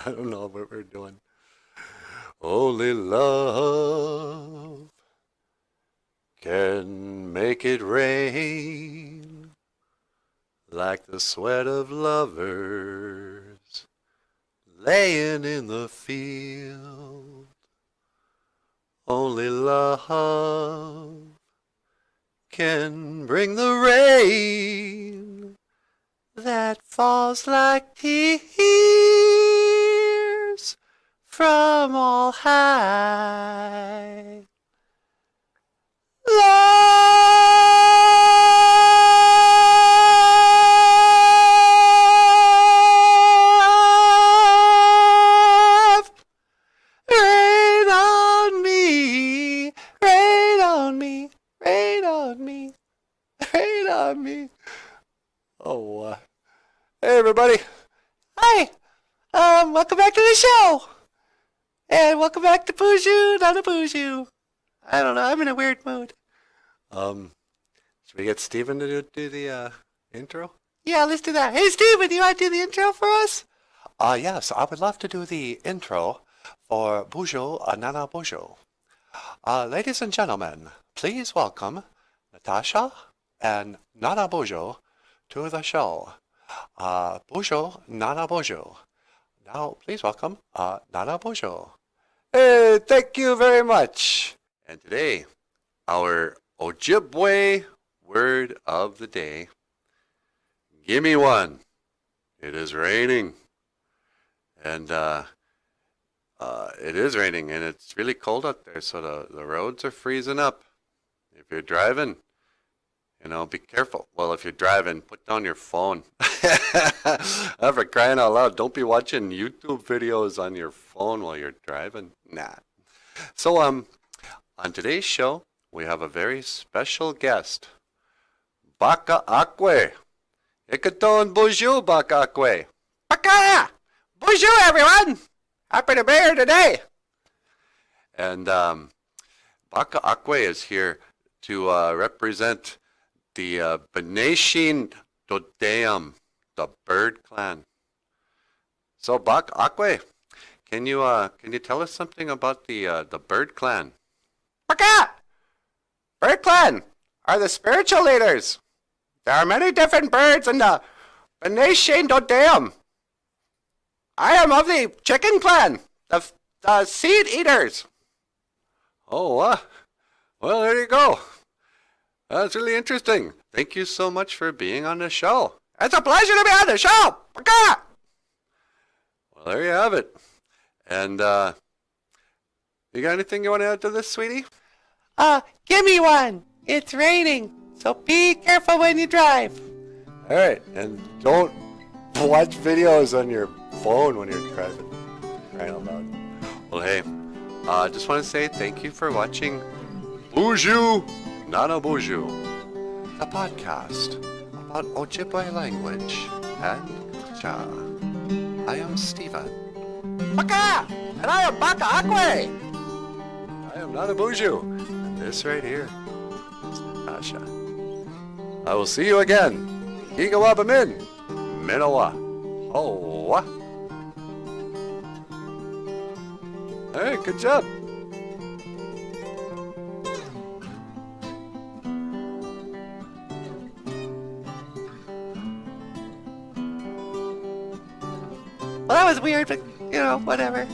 I don't know what we're doing. Only love can make it rain like the sweat of lovers laying in the field. Only love can bring the rain that falls like tears from all high. Love, rain on me, rain on me, rain on me, rain on me. Oh, hey everybody. Hi. Welcome back to the show. And welcome back to BOOZHOO, not a BOOZHOO. I don't know, I'm in a weird mood. Should we get Steven to do the intro? Yeah, let's do that. Hey Steven, do you want to do the intro for us? Yes, I would love to do the intro for BOOZHOO, Nana BOOZHOO. Ladies and gentlemen, please welcome Natasha and Nana BOOZHOO to the show. BOOZHOO, Nana BOOZHOO. Now, please welcome Nana BOOZHOO. Hey, thank you very much. And today, our Ojibwe word of the day. Gimme one. It is raining. And it is raining, and it's really cold out there, so the roads are freezing up. If you're driving, be careful. Well, if you're driving, put down your phone. For crying out loud, don't be watching YouTube videos on your phone while you're driving. Nah. So, on today's show, we have a very special guest. Baaka Aakwehn. Ikaton BOOZHOO, Baaka Aakwehn. Baaka! BOOZHOO, everyone! Happy to be here today! And Baaka Aakwehn is here to represent the Beneshin Dodeum, the bird clan. So, Baaka Aakwehn, can you tell us something about the bird clan? Baaka! Bird clan are the spiritual leaders. There are many different birds in the Beneshin Dodeum. I am of the chicken clan, the seed eaters. Oh, well, there you go. That's really interesting. Thank you so much for being on the show. It's a pleasure to be on the show. Baaka! Well, there you have it. And, you got anything you want to add to this, sweetie? Give me one. It's raining, so be careful when you drive. All right, and don't watch videos on your phone when you're driving. Crying out loud. Well, hey, I just want to say thank you for watching BOOZHOO, Nana BOOZHOO, the podcast about Ojibwe language and culture. I am Steven. Baaka! And I am Baaka Aakwehn! I am Nana BOOZHOO, and this right here is Natasha. I will see you again. Higawabamin, Minowa. Oh, all right, good job. Well, that was weird, but, whatever.